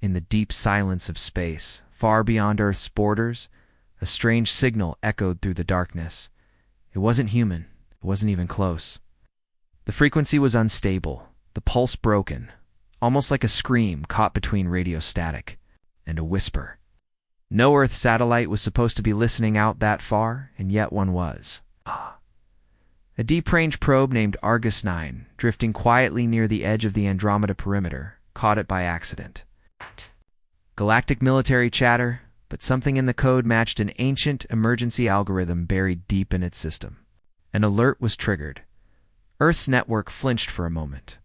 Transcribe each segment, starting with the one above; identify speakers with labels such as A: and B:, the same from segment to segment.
A: In the deep silence of space, far beyond Earth's borders, a strange signal echoed through the darkness. It wasn't human. It wasn't even close. The frequency was unstable, the pulse broken, almost like a scream caught between radio static and a whisper. No Earth satellite was supposed to be listening out that far, and yet one was. A deep-range probe named Argus 9, drifting quietly near the edge of the Andromeda perimeter, caught it by accident. Galactic military chatter, but something in the code matched an ancient emergency algorithm buried deep in its system. An alert was triggered. Earth's network flinched for a moment.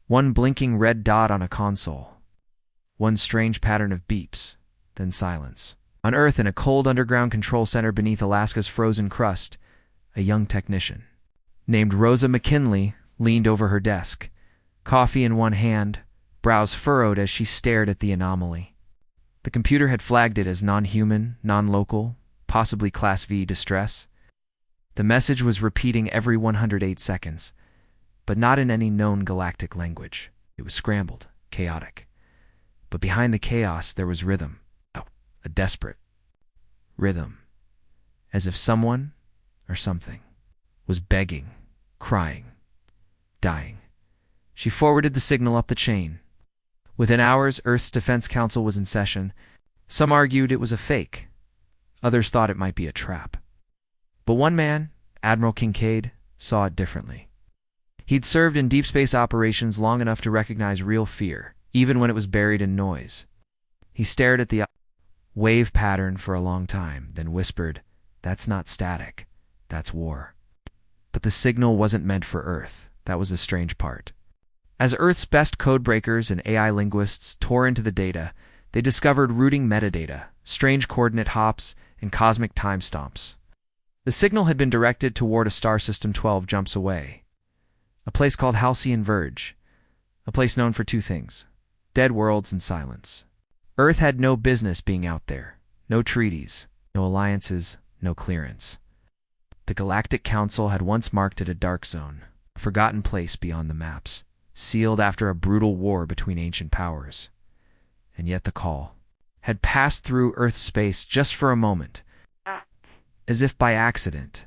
A: One blinking red dot on a console. One strange pattern of beeps, then silence. On Earth, in a cold underground control center beneath Alaska's frozen crust, a young technician named Rosa McKinley leaned over her desk, coffee in one hand, brows furrowed as she stared at the anomaly. The computer had flagged it as non-human, non-local, possibly Class V distress. The message was repeating every 108 seconds, but not in any known galactic language. It was scrambled, chaotic. But behind the chaos there was rhythm. A desperate rhythm. As if someone, or something, was begging, crying, dying. She forwarded the signal up the chain. Within hours, Earth's Defense Council was in session. Some argued it was a fake. Others thought it might be a trap. But one man, Admiral Kincaid, saw it differently. He'd served in deep space operations long enough to recognize real fear, even when it was buried in noise. He stared at the wave pattern for a long time, then whispered, "That's not static. That's war." But the signal wasn't meant for Earth. That was the strange part. As Earth's best codebreakers and AI linguists tore into the data, they discovered routing metadata, strange coordinate hops, and cosmic time stomps. The signal had been directed toward a star system 12 jumps away, a place called Halcyon Verge, a place known for two things: dead worlds and silence. Earth had no business being out there. No treaties, no alliances, no clearance. The Galactic Council had once marked it a dark zone, a forgotten place beyond the maps, sealed after a brutal war between ancient powers. And yet the call had passed through Earth's space just for a moment, as if by accident,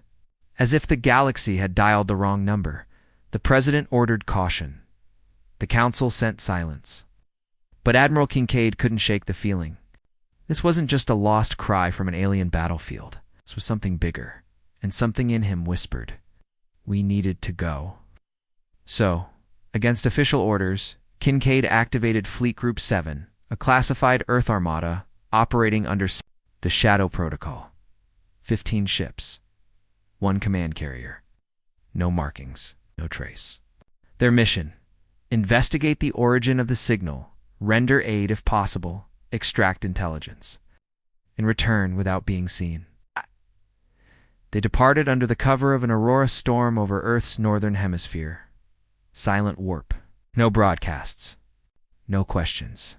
A: as if the galaxy had dialed the wrong number. The President ordered caution. The Council sent silence. But Admiral Kincaid couldn't shake the feeling. This wasn't just a lost cry from an alien battlefield. This was something bigger, and something in him whispered, we needed to go. So, against official orders, Kincaid activated Fleet Group 7, a classified Earth armada operating under the Shadow Protocol. 15 ships, 1 command carrier. No markings, no trace. Their mission: investigate the origin of the signal, render aid if possible, extract intelligence. In return, without being seen. They departed under the cover of an aurora storm over Earth's northern hemisphere. Silent warp. No broadcasts. No questions.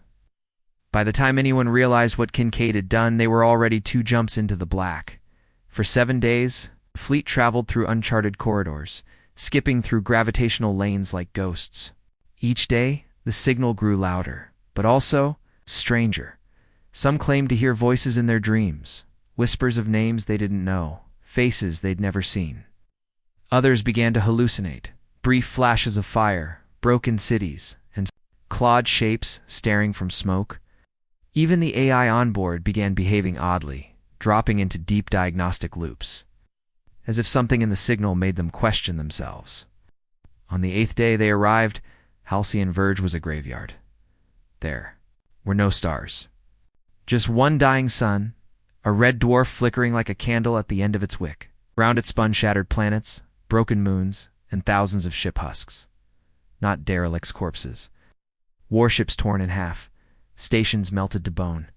A: By the time anyone realized what Kincaid had done, they were already 2 jumps into the black. For 7 days, the fleet traveled through uncharted corridors, skipping through gravitational lanes like ghosts. Each day, the signal grew louder, but also stranger. Some claimed to hear voices in their dreams, whispers of names they didn't know, faces they'd never seen. Others began to hallucinate, brief flashes of fire, broken cities, and clawed shapes staring from smoke. Even the AI on board began behaving oddly, dropping into deep diagnostic loops, as if something in the signal made them question themselves. On the 8th day they arrived, Halcyon Verge was a graveyard. There were no stars. Just one dying sun, a red dwarf flickering like a candle at the end of its wick. Round it spun shattered planets, broken moons, and thousands of ship husks. Not derelicts' corpses. Warships torn in half, stations melted to bone.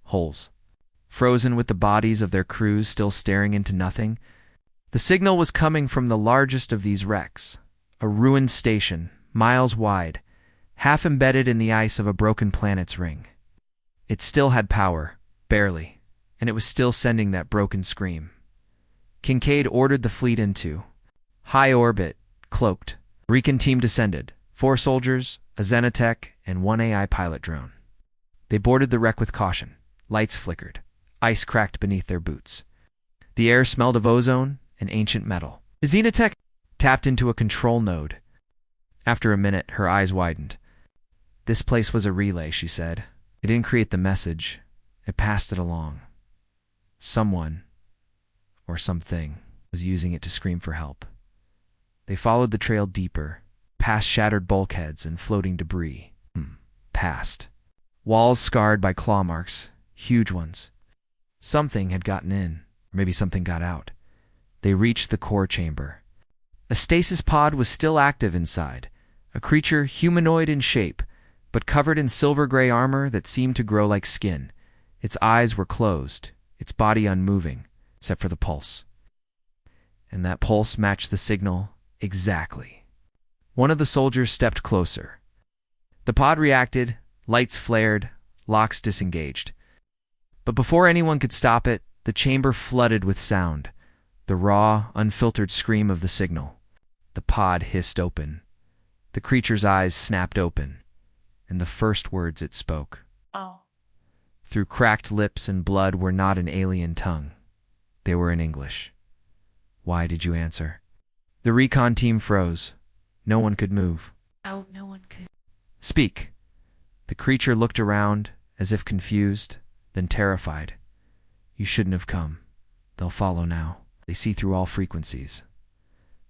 A: Holes, frozen with the bodies of their crews still staring into nothing. The signal was coming from the largest of these wrecks, a ruined station, miles wide, half embedded in the ice of a broken planet's ring. It still had power, barely, and it was still sending that broken scream. Kincaid ordered the fleet into high orbit, cloaked. Recon team descended, 4 soldiers, a Xenotech, and 1 AI pilot drone. They boarded the wreck with caution. Lights flickered. Ice cracked beneath their boots. The air smelled of ozone and ancient metal. Xenotech tapped into a control node. After a minute, her eyes widened. This place was a relay, she said. It didn't create the message. It passed it along. Someone, or something, was using it to scream for help. They followed the trail deeper, past shattered bulkheads and floating debris. Past. Walls scarred by claw marks, huge ones. Something had gotten in, or maybe something got out. They reached the core chamber. A stasis pod was still active inside, a creature humanoid in shape, but covered in silver-gray armor that seemed to grow like skin. Its eyes were closed, its body unmoving, except for the pulse. And that pulse matched the signal exactly. One of the soldiers stepped closer. The pod reacted, lights flared, locks disengaged. But before anyone could stop it, the chamber flooded with sound, the raw, unfiltered scream of the signal. The pod hissed open. The creature's eyes snapped open, and the first words it spoke.
B: Oh.
A: Through cracked lips and blood were not an alien tongue. They were in English. Why did you answer? The recon team froze. No one could move.
B: Oh, no one could.
A: Speak. The creature looked around, as if confused, then terrified. You shouldn't have come. They'll follow now. They see through all frequencies.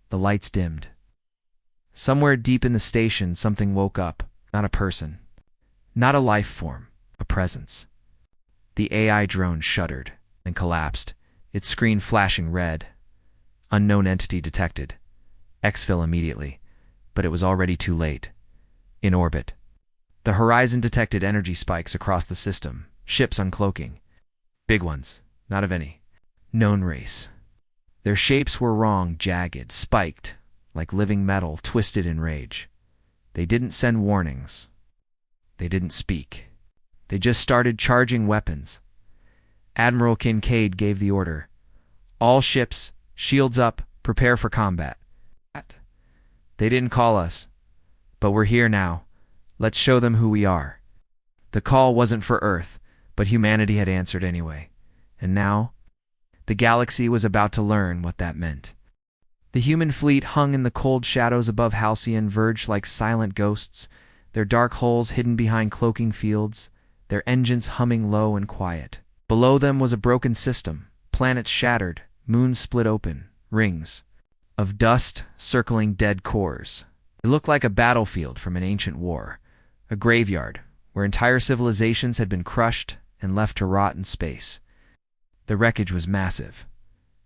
A: The lights dimmed. Somewhere deep in the station, something woke up. Not a person. Not a life form. A presence. The AI drone shuddered, then collapsed, its screen flashing red. Unknown entity detected. Exfil immediately, but it was already too late. In orbit. The horizon detected energy spikes across the system, ships uncloaking. Big ones, not of any known race. Their shapes were wrong, jagged, spiked, like living metal twisted in rage. They didn't send warnings. They didn't speak. They just started charging weapons. Admiral Kincaid gave the order. All ships, shields up, prepare for combat. They didn't call us, but we're here now. Let's show them who we are. The call wasn't for Earth, but humanity had answered anyway. And now, the galaxy was about to learn what that meant. The human fleet hung in the cold shadows above Halcyon Verge like silent ghosts, their dark holes hidden behind cloaking fields, their engines humming low and quiet. Below them was a broken system, planets shattered, moons split open, rings of dust circling dead cores. It looked like a battlefield from an ancient war, a graveyard where entire civilizations had been crushed and left to rot in space. The wreckage was massive.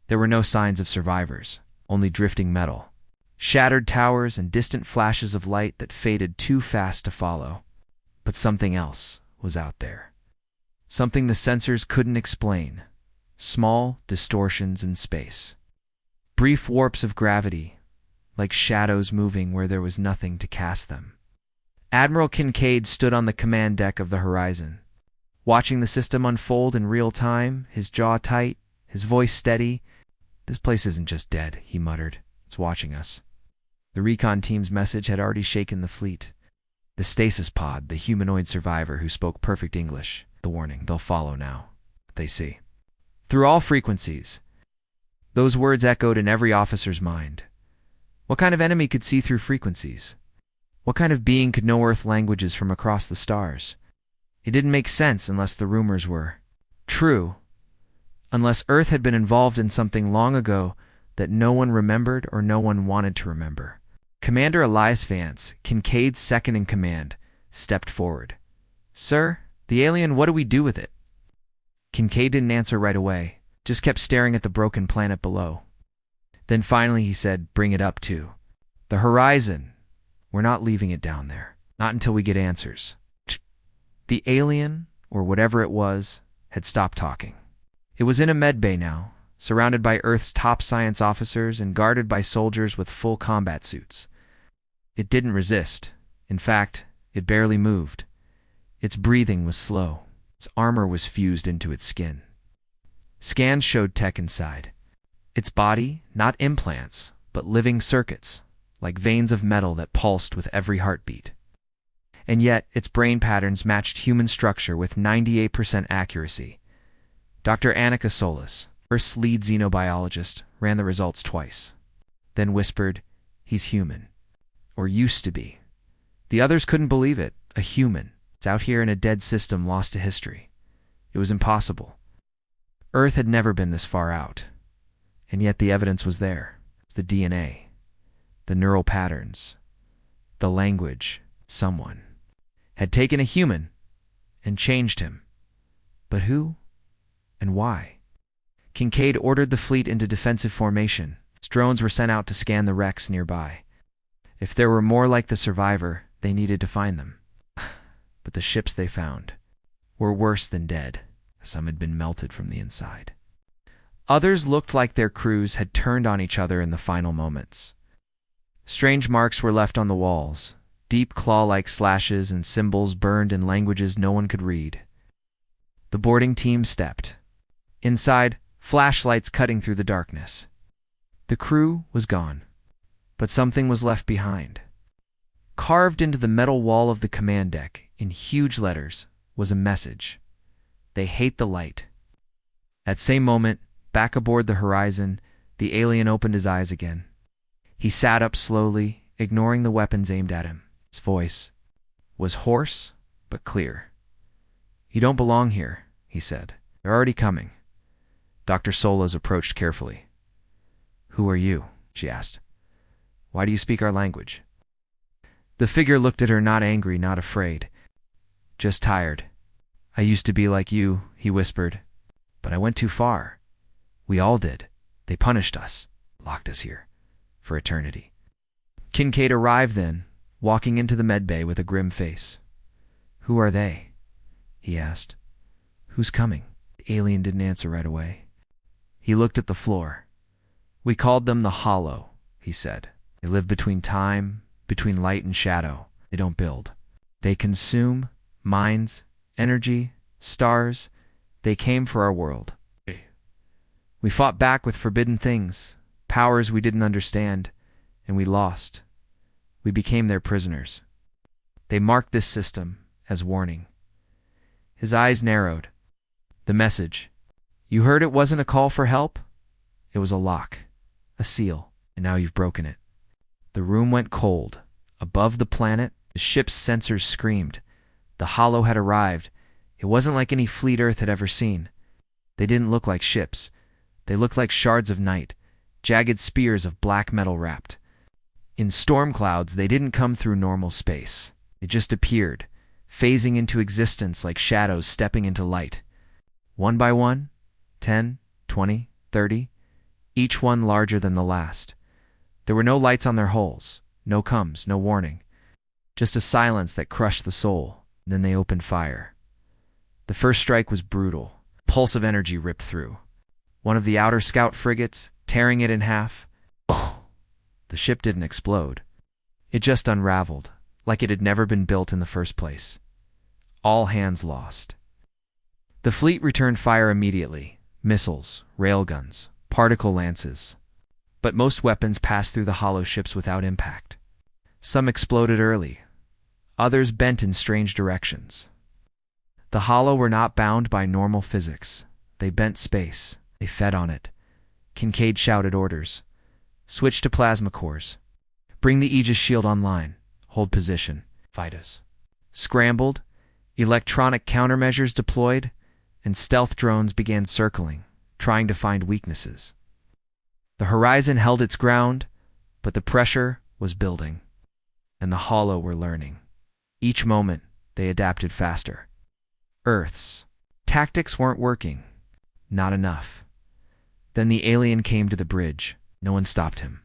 A: There were no signs of survivors, only drifting metal, shattered towers and distant flashes of light that faded too fast to follow. But something else was out there. Something the sensors couldn't explain. Small distortions in space. Brief warps of gravity, like shadows moving where there was nothing to cast them. Admiral Kincaid stood on the command deck of the Horizon, watching the system unfold in real time, his jaw tight, his voice steady. This place isn't just dead, he muttered. It's watching us. The recon team's message had already shaken the fleet. The stasis pod, the humanoid survivor who spoke perfect English. The warning, they'll follow now. They see. Through all frequencies. Those words echoed in every officer's mind. What kind of enemy could see through frequencies? What kind of being could know Earth languages from across the stars? It didn't make sense unless the rumors were true. Unless Earth had been involved in something long ago that no one remembered or no one wanted to remember. Commander Elias Vance, Kincaid's second-in-command, stepped forward. Sir, the alien, what do we do with it? Kincaid didn't answer right away, just kept staring at the broken planet below. Then finally he said, bring it up too. The Horizon. We're not leaving it down there. Not until we get answers. The alien, or whatever it was, had stopped talking. It was in a medbay now, surrounded by Earth's top science officers and guarded by soldiers with full combat suits. It didn't resist. In fact, it barely moved. Its breathing was slow. Its armor was fused into its skin. Scans showed tech inside. Its body, not implants, but living circuits, like veins of metal that pulsed with every heartbeat. and yet its brain patterns matched human structure with 98% accuracy. Dr. Annika Solis, Earth's lead xenobiologist, ran the results twice, then whispered, "He's human. Or used to be." The others couldn't believe it. A human. It's out here in a dead system lost to history. It was impossible. Earth had never been this far out. And yet the evidence was there. The DNA, the neural patterns, the language. Someone had taken a human and changed him. But who and why? Kincaid ordered the fleet into defensive formation. Drones were sent out to scan the wrecks nearby. If there were more like the survivor, they needed to find them. But the ships they found were worse than dead. Some had been melted from the inside. Others looked like their crews had turned on each other in the final moments. Strange marks were left on the walls, deep claw-like slashes and symbols burned in languages no one could read. The boarding team stepped. Inside, flashlights cutting through the darkness. The crew was gone, but something was left behind. Carved into the metal wall of the command deck, in huge letters, was a message. They hate the light. That same moment, back aboard the Horizon, the alien opened his eyes again. He sat up slowly, ignoring the weapons aimed at him. His voice was hoarse, but clear. "You don't belong here," he said. "They're already coming." Dr. Solas approached carefully. "Who are you?" she asked. "Why do you speak our language?" The figure looked at her, not angry, not afraid. "Just tired. I used to be like you," he whispered. "But I went too far. We all did. They punished us, locked us here, for eternity." Kincaid arrived then, walking into the medbay with a grim face. "Who are they?" he asked. "Who's coming?" The alien didn't answer right away. He looked at the floor. "We called them the Hollow," he said. "They live between time, between light and shadow. They don't build. They consume minds, energy, stars. They came for our world. We fought back with forbidden things, powers we didn't understand, and we lost. We became their prisoners. They marked this system as warning." His eyes narrowed. "The message. You heard it wasn't a call for help? It was a lock, a seal, and now you've broken it." The room went cold. Above the planet, the ship's sensors screamed. The Hollow had arrived. It wasn't like any fleet Earth had ever seen. They didn't look like ships. They looked like shards of night, jagged spears of black metal wrapped. In storm clouds, they didn't come through normal space. They just appeared, phasing into existence like shadows stepping into light. One by one, 10, 20, 30, each one larger than the last. There were no lights on their hulls, no coms, no warning. Just a silence that crushed the soul. Then they opened fire. The first strike was brutal. A pulse of energy ripped through. One of the outer scout frigates, tearing it in half. The ship didn't explode. It just unraveled, like it had never been built in the first place. All hands lost. The fleet returned fire immediately. Missiles, railguns, particle lances. But most weapons passed through the Hollow ships without impact. Some exploded early. Others bent in strange directions. The Hollow were not bound by normal physics. They bent space. They fed on it. Kincaid shouted orders. "Switch to plasma cores. Bring the Aegis shield online. Hold position. Fight us." Scrambled, electronic countermeasures deployed, and stealth drones began circling, trying to find weaknesses. The Horizon held its ground, but the pressure was building, and the Hollow were learning. Each moment, they adapted faster. Earth's tactics weren't working. Not enough. Then the alien came to the bridge. No one stopped him.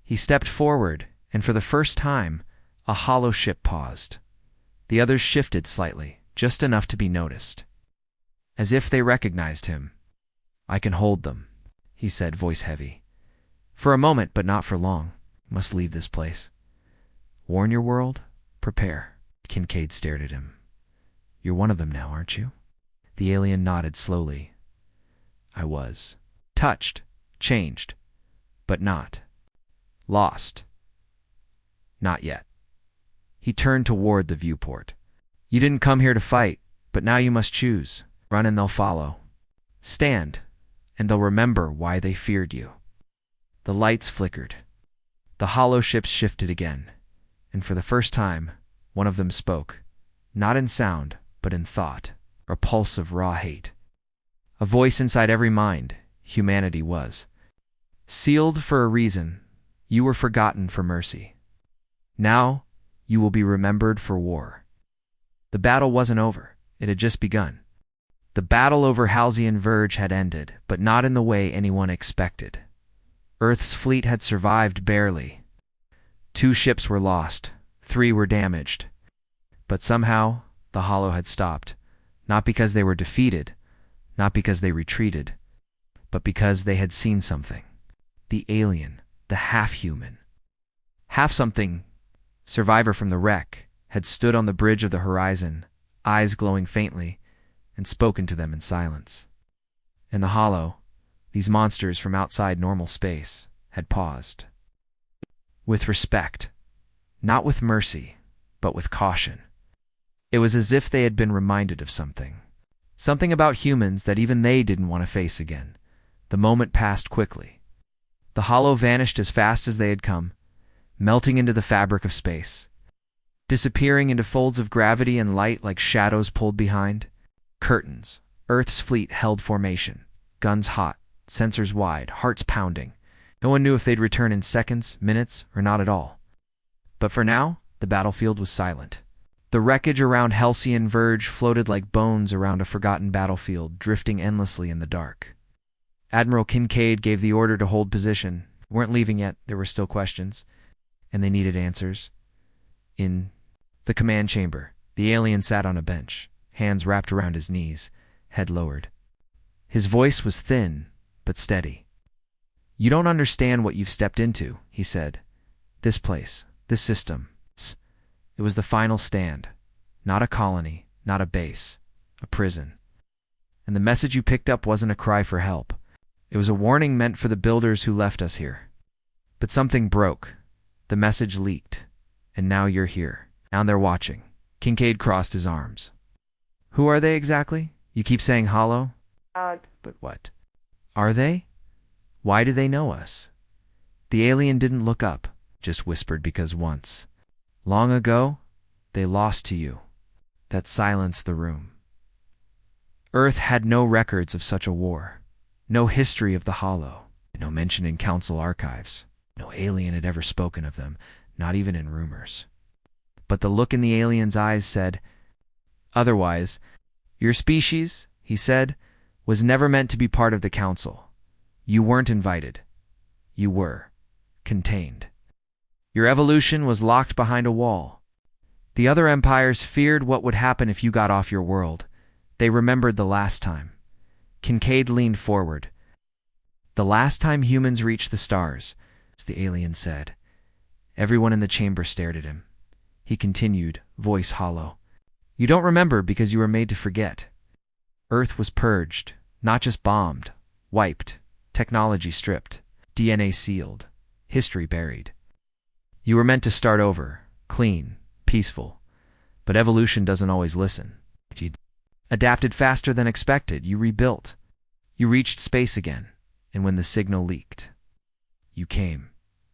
A: He stepped forward, and for the first time, a Hollow ship paused. The others shifted slightly, just enough to be noticed. As if they recognized him. "I can hold them," he said, voice heavy. "For a moment, but not for long. Must leave this place." "Warn your world? Prepare." Kincaid stared at him. "You're one of them now, aren't you?" The alien nodded slowly. "I was. Touched, changed, but not. Lost. Not yet." He turned toward the viewport. You didn't come here to fight, but now you must choose. Run and they'll follow. Stand, and they'll remember why they feared you. The lights flickered. The hollow ships shifted again, and for the first time, one of them spoke, not in sound, but in thought, a pulse of raw hate. A voice inside every mind, humanity was. Sealed for a reason, you were forgotten for mercy. Now, you will be remembered for war. The battle wasn't over, it had just begun. The battle over Halcyon Verge had ended, but not in the way anyone expected. Earth's fleet had survived barely. 2 ships were lost, 3 were damaged. But somehow, the Hollow had stopped, not because they were defeated, not because they retreated, but because they had seen something. The alien, the half-human. Half-something, survivor from the wreck, had stood on the bridge of the horizon, eyes glowing faintly, and spoken to them in silence. And the Hollow, these monsters from outside normal space, had paused. With respect, not with mercy, but with caution. It was as if they had been reminded of something. Something about humans that even they didn't want to face again. The moment passed quickly. The Hollow vanished as fast as they had come, melting into the fabric of space, disappearing into folds of gravity and light like shadows pulled behind. Curtains. Earth's fleet held formation. Guns hot, sensors wide, hearts pounding. No one knew if they'd return in seconds, minutes, or not at all. But for now, the battlefield was silent. The wreckage around Halcyon Verge floated like bones around a forgotten battlefield, drifting endlessly in the dark. Admiral Kincaid gave the order to hold position. We weren't leaving yet, there were still questions, and they needed answers. In the command chamber, the alien sat on a bench, hands wrapped around his knees, head lowered. His voice was thin, but steady. You don't understand what you've stepped into, he said. This place, this system. It was the final stand. Not a colony, not a base, a prison. And the message you picked up wasn't a cry for help. It was a warning meant for the builders who left us here. But something broke. The message leaked. And now you're here. Now they're watching. Kincaid crossed his arms. Who are they exactly? You keep saying Hollow? But what? Are they? Why do they know us? The alien didn't look up, just whispered because once, long ago, they lost to you. That silenced the room. Earth had no records of such a war. No history of the Hollow. No mention in council archives. No alien had ever spoken of them, not even in rumors. But the look in the alien's eyes said, otherwise, your species, he said, was never meant to be part of the council. You weren't invited. You were. Contained. Your evolution was locked behind a wall. The other empires feared what would happen if you got off your world. They remembered the last time. Kincaid leaned forward. The last time humans reached the stars, the alien said. Everyone in the chamber stared at him. He continued, voice hollow. You don't remember because you were made to forget. Earth was purged, not just bombed, wiped, technology stripped, DNA sealed, history buried. You were meant to start over, clean, peaceful. But evolution doesn't always listen. You adapted faster than expected. You rebuilt. You reached space again. And when the signal leaked, you came.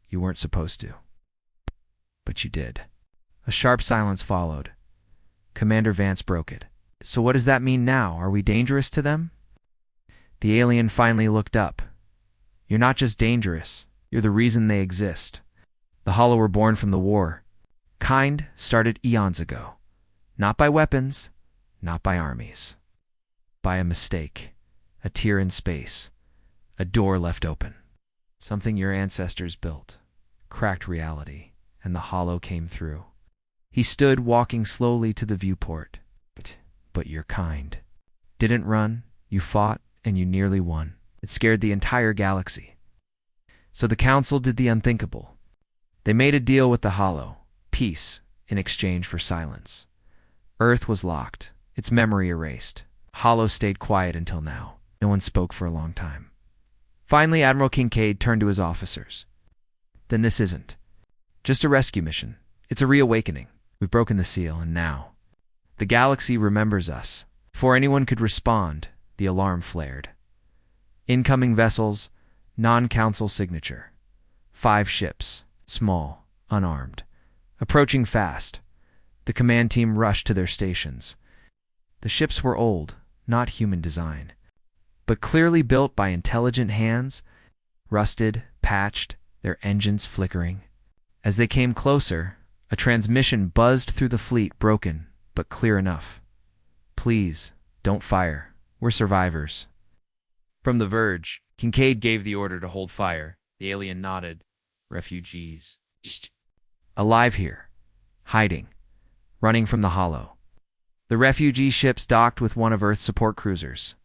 A: You weren't supposed to. But you did. A sharp silence followed. Commander Vance broke it. So what does that mean now? Are we dangerous to them? The alien finally looked up. You're not just dangerous. You're the reason they exist. The Hollow were born from the war. Kind started eons ago. Not by weapons, not by armies. By a mistake. A tear in space. A door left open. Something your ancestors built. Cracked reality. And the Hollow came through. He stood walking slowly to the viewport. But you're kind. Didn't run, you fought, and you nearly won. It scared the entire galaxy. So the Council did the unthinkable. They made a deal with the Hollow, peace, in exchange for silence. Earth was locked, its memory erased. Hollow stayed quiet until now. No one spoke for a long time. Finally, Admiral Kincaid turned to his officers. Then this isn't just a rescue mission. It's a reawakening. We've broken the seal, and now the galaxy remembers us. Before anyone could respond, the alarm flared. Incoming vessels, non-council signature. 5 ships, small, unarmed, approaching fast. The command team rushed to their stations. The ships were old, not human design, but clearly built by intelligent hands, rusted, patched, their engines flickering. As they came closer, a transmission buzzed through the fleet, broken, but clear enough. "Please, don't fire. We're survivors." From the verge, Kincaid gave the order to hold fire. The alien nodded. "Refugees. Alive here. Hiding. Running from the hollow." The refugee ships docked with one of Earth's support cruisers.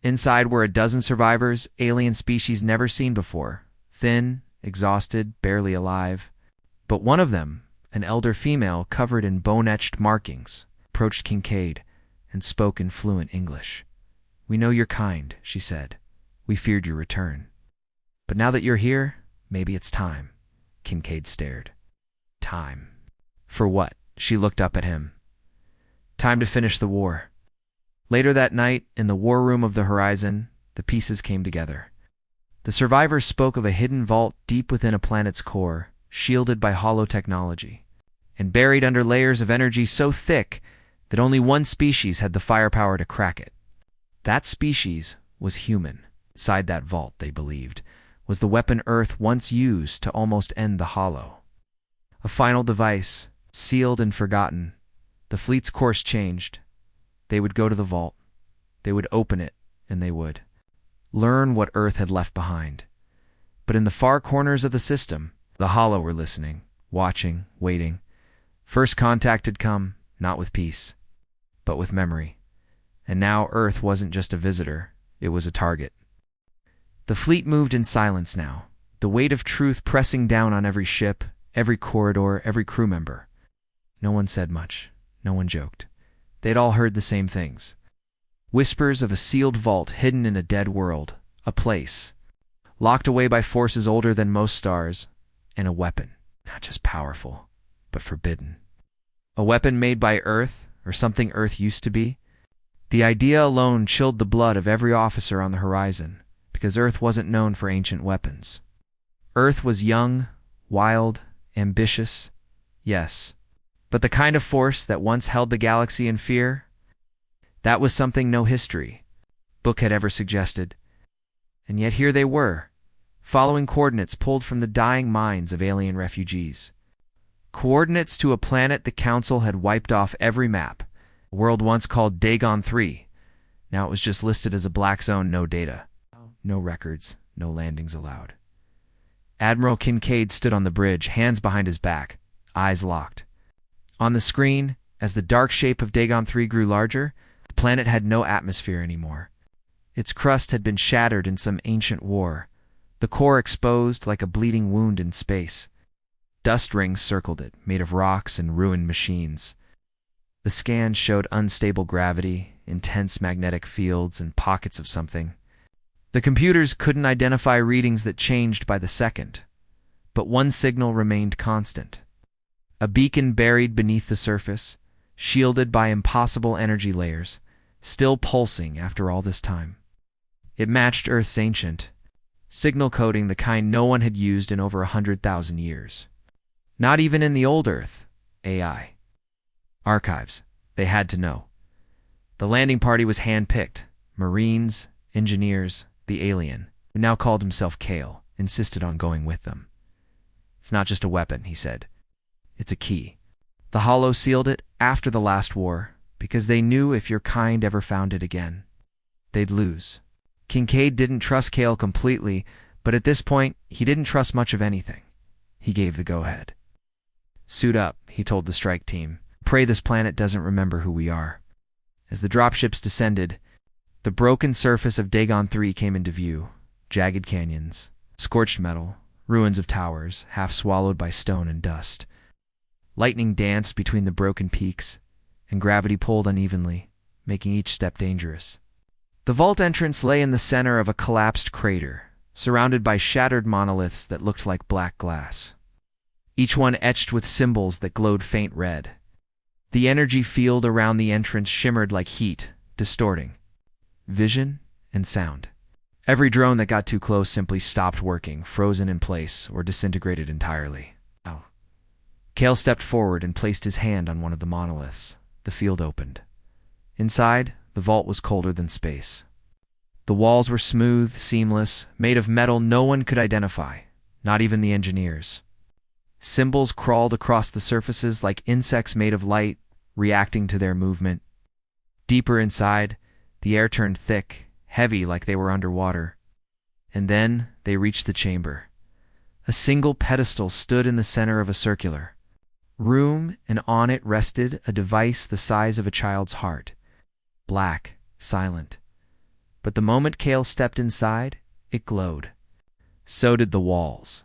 A: Inside were a dozen survivors, alien species never seen before. Thin, exhausted, barely alive. But one of them, an elder female covered in bone-etched markings, approached Kincaid and spoke in fluent English. "We know you're kind," she said. "We feared your return. But now that you're here, maybe it's time." Kincaid stared. Time. For what? She looked up at him. Time to finish the war. Later that night, in the war room of the Horizon, the pieces came together. The survivors spoke of a hidden vault deep within a planet's core, shielded by hollow technology, and buried under layers of energy so thick that only one species had the firepower to crack it. That species was human. Inside that vault, they believed, was the weapon Earth once used to almost end the hollow. A final device, sealed and forgotten. The fleet's course changed. They would go to the vault. They would open it, and they would learn what Earth had left behind. But in the far corners of the system, the hollow were listening, watching, waiting. First contact had come, not with peace, but with memory. And now Earth wasn't just a visitor, it was a target. The fleet moved in silence now, the weight of truth pressing down on every ship, every corridor, every crew member. No one said much. No one joked. They'd all heard the same things. Whispers of a sealed vault hidden in a dead world, a place, locked away by forces older than most stars, and a weapon, not just powerful, but forbidden. A weapon made by Earth, or something Earth used to be. The idea alone chilled the blood of every officer on the Horizon, because Earth wasn't known for ancient weapons. Earth was young, wild, ambitious, yes, but the kind of force that once held the galaxy in fear, that was something no history book had ever suggested. And yet here they were, following coordinates pulled from the dying minds of alien refugees. Coordinates to a planet the Council had wiped off every map, a world once called Dagon 3. Now it was just listed as a black zone, no data, no records, no landings allowed. Admiral Kincaid stood on the bridge, hands behind his back, eyes locked. On the screen, as the dark shape of Dagon 3 grew larger, the planet had no atmosphere anymore. Its crust had been shattered in some ancient war, the core exposed like a bleeding wound in space. Dust rings circled it, made of rocks and ruined machines. The scans showed unstable gravity, intense magnetic fields, and pockets of something. The computers couldn't identify readings that changed by the second, but one signal remained constant. A beacon buried beneath the surface, shielded by impossible energy layers, still pulsing after all this time. It matched Earth's ancient signal coding, the kind no one had used in over 100,000 years. Not even in the old Earth, AI. Archives, they had to know. The landing party was hand-picked. Marines, engineers, the alien, who now called himself Kale, insisted on going with them. "It's not just a weapon," he said. "It's a key. The Hollow sealed it after the last war, because they knew if your kind ever found it again, they'd lose." Kincaid didn't trust Kale completely, but at this point, he didn't trust much of anything. He gave the go-ahead. "Suit up," he told the strike team. "Pray this planet doesn't remember who we are." As the dropships descended, the broken surface of Dagon 3 came into view. Jagged canyons, scorched metal, ruins of towers, half swallowed by stone and dust. Lightning danced between the broken peaks, and gravity pulled unevenly, making each step dangerous. The vault entrance lay in the center of a collapsed crater, surrounded by shattered monoliths that looked like black glass. each one etched with symbols that glowed faint red. The energy field around the entrance shimmered like heat, distorting vision and sound. Every drone that got too close simply stopped working, frozen in place, or disintegrated entirely. Oh. Kale stepped forward and placed his hand on one of the monoliths. The field opened. Inside, the vault was colder than space. The walls were smooth, seamless, made of metal no one could identify, not even the engineers. Symbols crawled across the surfaces like insects made of light, reacting to their movement. Deeper inside, the air turned thick, heavy like they were underwater. And then they reached the chamber. A single pedestal stood in the center of a circular room, and on it rested a device the size of a child's heart. Black, silent. But the moment Kale stepped inside, it glowed. So did the walls.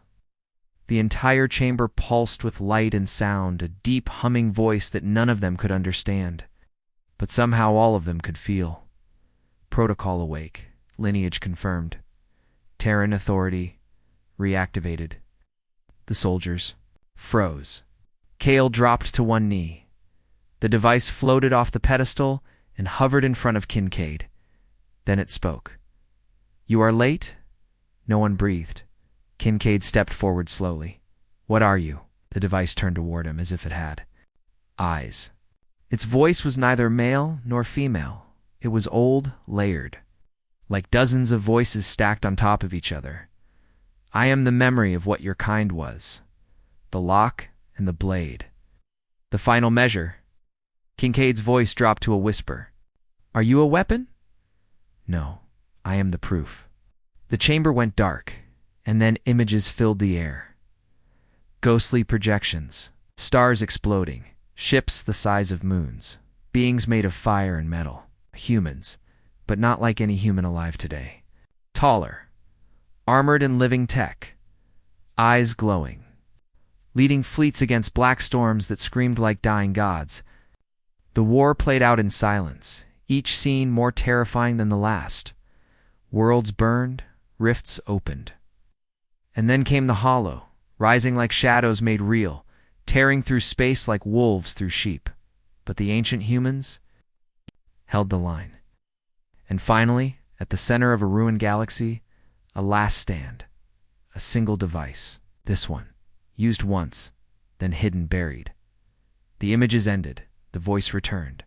A: The entire chamber pulsed with light and sound, a deep humming voice that none of them could understand. But somehow all of them could feel. Protocol awake, lineage confirmed. Terran authority reactivated. The soldiers froze. Kale dropped to one knee. The device floated off the pedestal and hovered in front of Kincaid. Then it spoke. "You are late?" No one breathed. Kincaid stepped forward slowly. "What are you?" The device turned toward him as if it had eyes. Its voice was neither male nor female. It was old, layered, like dozens of voices stacked on top of each other. "I am the memory of what your kind was. The lock and the blade. The final measure." Kincaid's voice dropped to a whisper. "Are you a weapon?" "No, I am the proof." The chamber went dark, and then images filled the air. Ghostly projections, stars exploding, ships the size of moons, beings made of fire and metal, humans, but not like any human alive today. Taller, armored in living tech, eyes glowing, leading fleets against black storms that screamed like dying gods. The war played out in silence, each scene more terrifying than the last. Worlds burned, rifts opened. And then came the Hollow, rising like shadows made real, tearing through space like wolves through sheep. But the ancient humans held the line. And finally, at the center of a ruined galaxy, a last stand. A single device. This one. Used once, then hidden, buried. The images ended. The voice returned.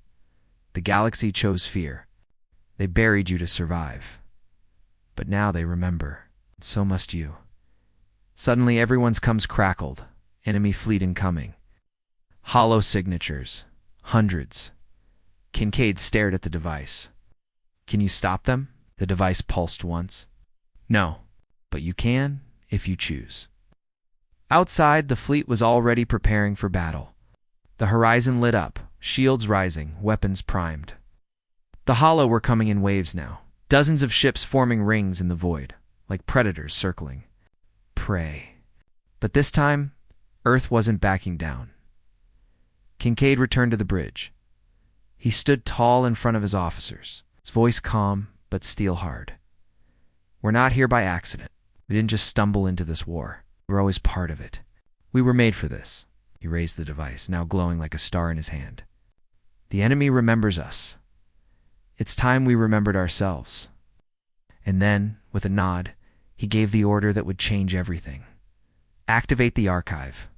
A: The galaxy chose fear. They buried you to survive. But now they remember. So must you. Suddenly everyone's comes crackled. Enemy fleet incoming. Hollow signatures. Hundreds. Kincaid stared at the device. "Can you stop them?" The device pulsed once. "No, but you can if you choose." Outside, the fleet was already preparing for battle. The horizon lit up, shields rising, weapons primed. The Hollow were coming in waves now, dozens of ships forming rings in the void, like predators circling. Prey. But this time, Earth wasn't backing down. Kincaid returned to the bridge. He stood tall in front of his officers, his voice calm but steel hard. "We're not here by accident. We didn't just stumble into this war. We're always part of it. We were made for this." He raised the device, now glowing like a star in his hand. "The enemy remembers us. It's time we remembered ourselves." And then, with a nod, he gave the order that would change everything. "Activate the archive."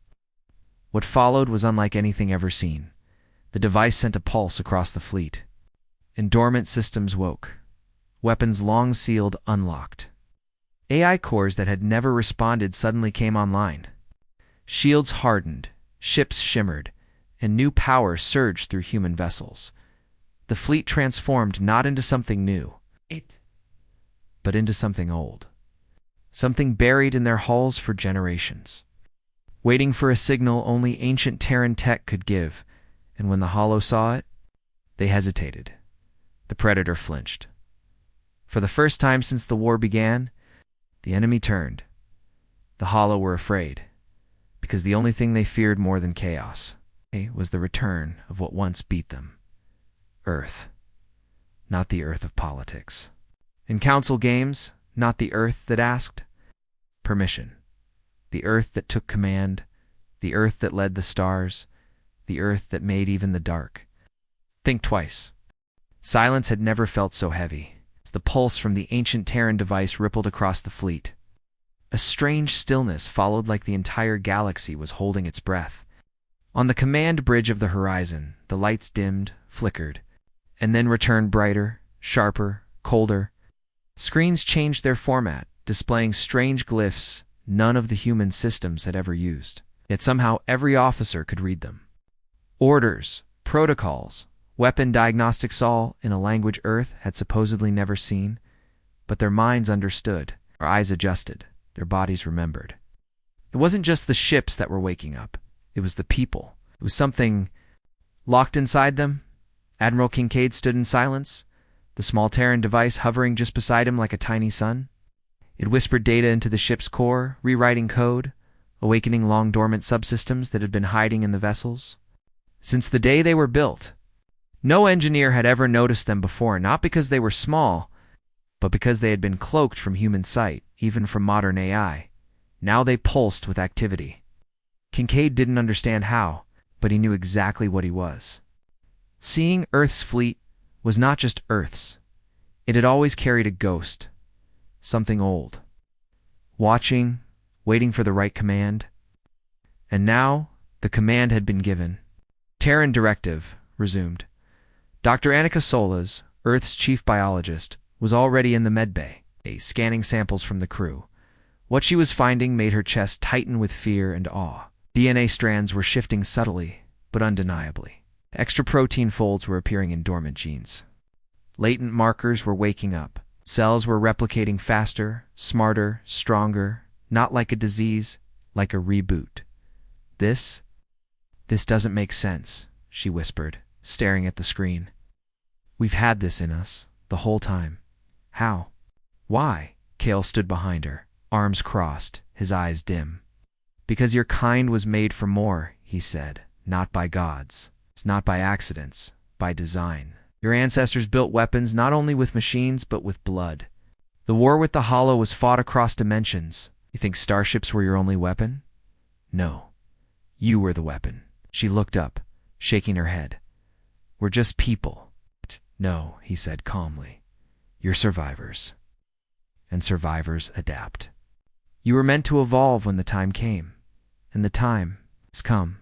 A: What followed was unlike anything ever seen. The device sent a pulse across the fleet. And dormant systems woke. Weapons long sealed unlocked. AI cores that had never responded suddenly came online. Shields hardened, ships shimmered, and new power surged through human vessels. The fleet transformed not into something new, but into something old. Something buried in their hulls for generations. Waiting for a signal only ancient Terran tech could give, and when the Hollow saw it, they hesitated. The Predator flinched. For the first time since the war began, the enemy turned. The Hollow were afraid, because the only thing they feared more than chaos was the return of what once beat them. Earth. Not the Earth of politics. In council games, not the Earth that asked permission. The Earth that took command, The Earth that led the stars, the Earth that made even the dark. Think twice. Silence had never felt so heavy, as the pulse from the ancient Terran device rippled across the fleet. A strange stillness followed, like the entire galaxy was holding its breath. On the command bridge of the horizon, the lights dimmed, flickered, and then returned brighter, sharper, colder. Screens changed their format, displaying strange glyphs none of the human systems had ever used. Yet somehow every officer could read them. Orders, protocols, weapon diagnostics, all in a language Earth had supposedly never seen. But their minds understood, their eyes adjusted, their bodies remembered. It wasn't just the ships that were waking up. It was the people. It was something locked inside them. Admiral Kincaid stood in silence, the small Terran device hovering just beside him like a tiny sun. It whispered data into the ship's core, rewriting code, awakening long-dormant subsystems that had been hiding in the vessels. Since the day they were built, no engineer had ever noticed them before, not because they were small, but because they had been cloaked from human sight, even from modern AI. Now they pulsed with activity. Kincaid didn't understand how, but he knew exactly what he was. Seeing Earth's fleet was not just Earth's. It had always carried a ghost, something old. Watching, waiting for the right command. And now, the command had been given. Terran directive, resumed. Dr. Annika Solas, Earth's chief biologist, was already in the medbay, scanning samples from the crew. What she was finding made her chest tighten with fear and awe. DNA strands were shifting subtly, but undeniably. Extra protein folds were appearing in dormant genes. Latent markers were waking up. Cells were replicating faster, smarter, stronger, not like a disease, like a reboot. This doesn't make sense, she whispered, staring at the screen. We've had this in us, the whole time. How? Why? Kale stood behind her, arms crossed, his eyes dim. Because your kind was made for more, he said, not by gods. It's not by accidents, by design. Your ancestors built weapons not only with machines, but with blood. The war with the Hollow was fought across dimensions. You think starships were your only weapon? No. You were the weapon. She looked up, shaking her head. We're just people. No, he said calmly. You're survivors. And survivors adapt. You were meant to evolve when the time came. And the time has come.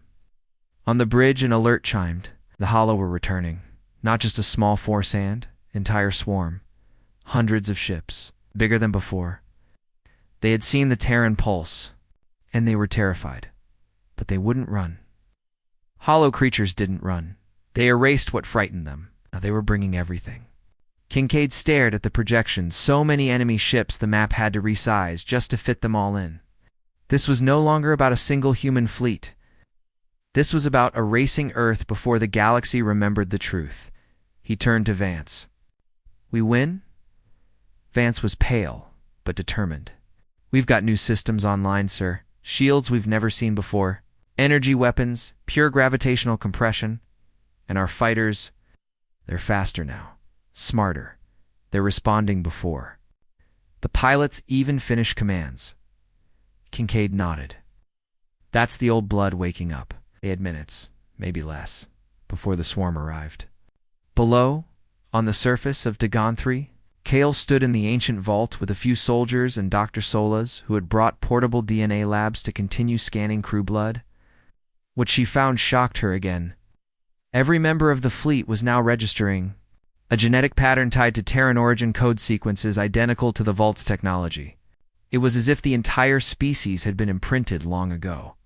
A: On the bridge, an alert chimed. The Hollow were returning. Not just a small force and entire swarm. Hundreds of ships, bigger than before. They had seen the Terran pulse, and they were terrified. But they wouldn't run. Hollow creatures didn't run. They erased what frightened them. Now they were bringing everything. Kincaid stared at the projections, so many enemy ships the map had to resize just to fit them all in. This was no longer about a single human fleet. This was about erasing Earth before the galaxy remembered the truth. He turned to Vance. We win? Vance was pale, but determined. We've got new systems online, sir. Shields we've never seen before. Energy weapons, pure gravitational compression. And our fighters, they're faster now. Smarter. They're responding before. The pilots even finished commands. Kincaid nodded. That's the old blood waking up. They had minutes, maybe less, before the swarm arrived. Below, on the surface of Dagon 3, Kale stood in the ancient vault with a few soldiers and Dr. Solas, who had brought portable DNA labs to continue scanning crew blood. What she found shocked her again. Every member of the fleet was now registering a genetic pattern tied to Terran origin code sequences identical to the vault's technology. It was as if the entire species had been imprinted long ago.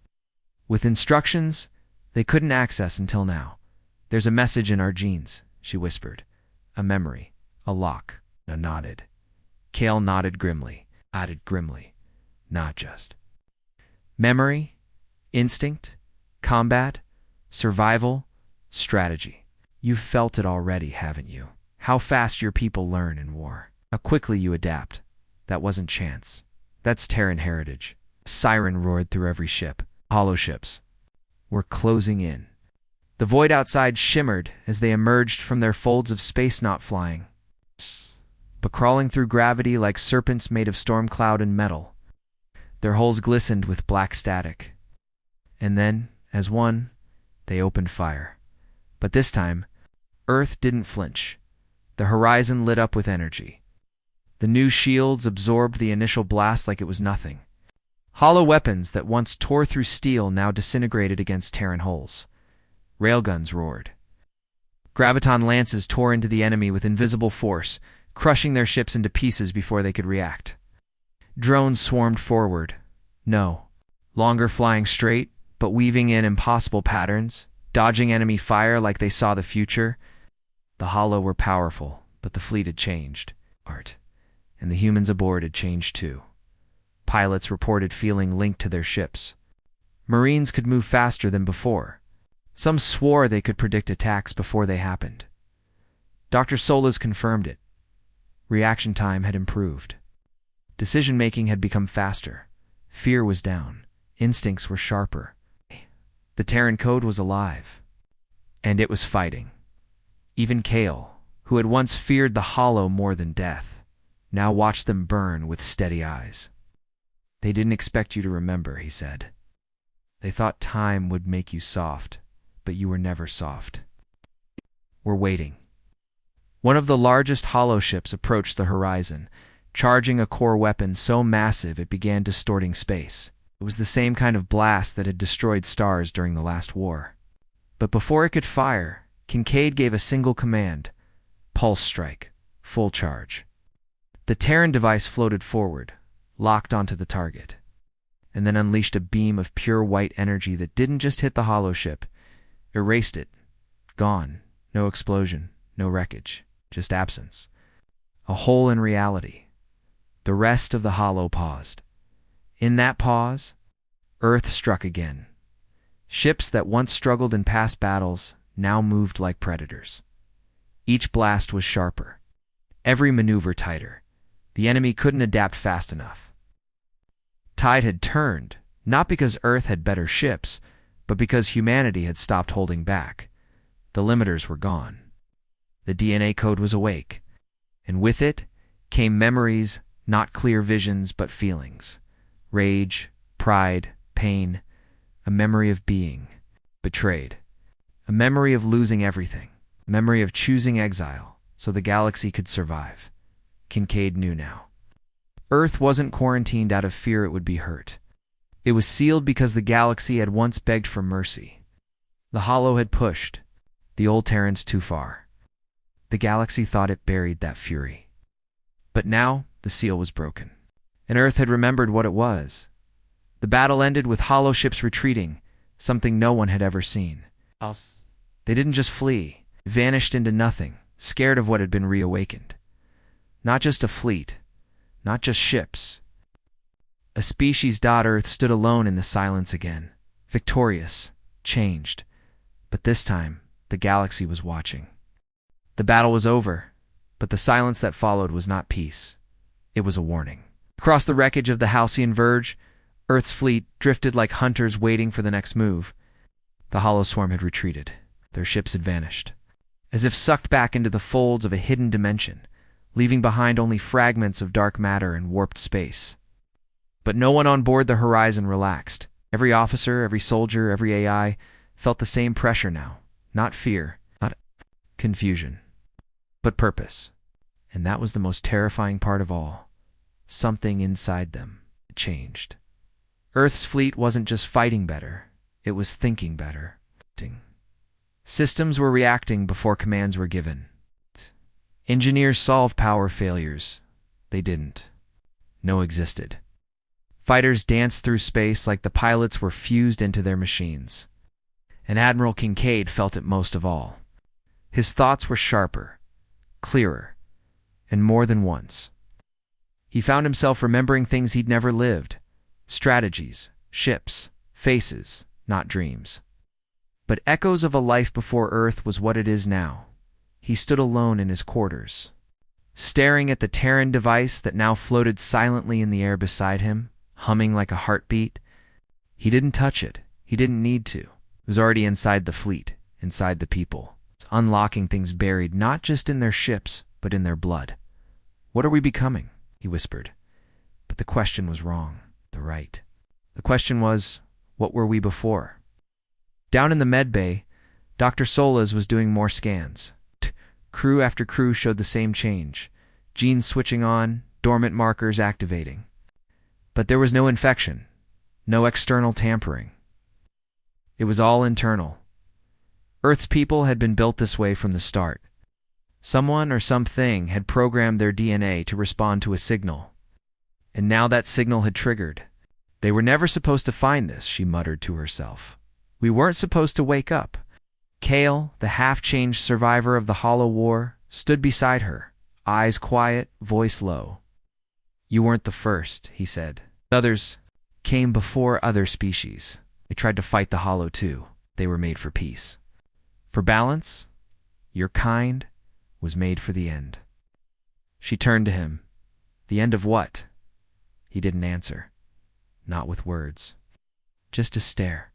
A: With instructions they couldn't access until now. There's a message in our genes, she whispered. A memory, a lock. I nodded. Kale nodded grimly, added grimly. Not just. Memory, instinct, combat, survival, strategy. You've felt it already, haven't you? How fast your people learn in war. How quickly you adapt. That wasn't chance. That's Terran heritage. A siren roared through every ship. Hollow ships were closing in. The void outside shimmered as they emerged from their folds of space, not flying, but crawling through gravity like serpents made of storm cloud and metal. Their hulls glistened with black static. And then, as one, they opened fire. But this time, Earth didn't flinch. The horizon lit up with energy. The new shields absorbed the initial blast like it was nothing. Hollow weapons that once tore through steel now disintegrated against Terran hulls. Railguns roared. Graviton lances tore into the enemy with invisible force, crushing their ships into pieces before they could react. Drones swarmed forward. No longer flying straight, but weaving in impossible patterns, dodging enemy fire like they saw the future. The Hollow were powerful, but the fleet had changed. And the humans aboard had changed too. Pilots reported feeling linked to their ships. Marines could move faster than before. Some swore they could predict attacks before they happened. Dr. Solas confirmed it. Reaction time had improved. Decision-making had become faster. Fear was down. Instincts were sharper. The Terran code was alive. And it was fighting. Even Kale, who had once feared the Hollow more than death, now watched them burn with steady eyes. They didn't expect you to remember, he said. They thought time would make you soft, but you were never soft. We're waiting. One of the largest Hollow ships approached the horizon, charging a core weapon so massive it began distorting space. It was the same kind of blast that had destroyed stars during the last war. But before it could fire, Kincaid gave a single command: pulse strike, full charge. The Terran device floated forward, locked onto the target, and then unleashed a beam of pure white energy that didn't just hit the Hollow ship, erased it. Gone. No explosion, no wreckage, just absence. A hole in reality. The rest of the Hollow paused. In that pause, Earth struck again. Ships that once struggled in past battles now moved like predators. Each blast was sharper, every maneuver tighter. The enemy couldn't adapt fast enough. Tide had turned, not because Earth had better ships, but because humanity had stopped holding back. The limiters were gone. The DNA code was awake, and with it came memories, not clear visions but feelings. Rage, pride, pain, a memory of being betrayed, a memory of losing everything, a memory of choosing exile so the galaxy could survive. Kincaid knew now. Earth wasn't quarantined out of fear it would be hurt. It was sealed because the galaxy had once begged for mercy. The Hollow had pushed the old Terrans too far. The galaxy thought it buried that fury. But now the seal was broken, and Earth had remembered what it was. The battle ended with Hollow ships retreating, something no one had ever seen. They didn't just flee, vanished into nothing, scared of what had been reawakened. Not just a fleet, not just ships. A species. Earth stood alone in the silence again, victorious, changed. But this time, the galaxy was watching. The battle was over, but the silence that followed was not peace. It was a warning. Across the wreckage of the Halcyon Verge, Earth's fleet drifted like hunters waiting for the next move. The Hollow swarm had retreated. Their ships had vanished, as if sucked back into the folds of a hidden dimension, leaving behind only fragments of dark matter and warped space. But no one on board the Horizon relaxed. Every officer, every soldier, every AI felt the same pressure now. Not fear, not confusion, but purpose. And that was the most terrifying part of all. Something inside them changed. Earth's fleet wasn't just fighting better, it was thinking better. Systems were reacting before commands were given. Engineers solved power failures. They didn't. No existed. Fighters danced through space like the pilots were fused into their machines. And Admiral Kincaid felt it most of all. His thoughts were sharper, clearer, and more than once. He found himself remembering things he'd never lived. Strategies, ships, faces, not dreams. But echoes of a life before Earth was what it is now. He stood alone in his quarters, staring at the Terran device that now floated silently in the air beside him, humming like a heartbeat. He didn't touch it. He didn't need to. It was already inside the fleet, inside the people. It's unlocking things buried not just in their ships, but in their blood. What are we becoming? He whispered. But the question was wrong. The question was, What were we before? Down in the med bay, Dr. Solas was doing more scans. Crew after crew showed the same change. Genes switching on, dormant markers activating. But there was no infection, no external tampering. It was all internal. Earth's people had been built this way from the start. Someone or something had programmed their DNA to respond to a signal. And now that signal had triggered. They were never supposed to find this, she muttered to herself. We weren't supposed to wake up. Kale, the half-changed survivor of the Hollow War, stood beside her, eyes quiet, voice low. You weren't the first, he said. Others came before other species. They tried to fight the Hollow too. They were made for peace. For balance, your kind was made for the end. She turned to him. The end of what? He didn't answer. Not with words. Just a stare.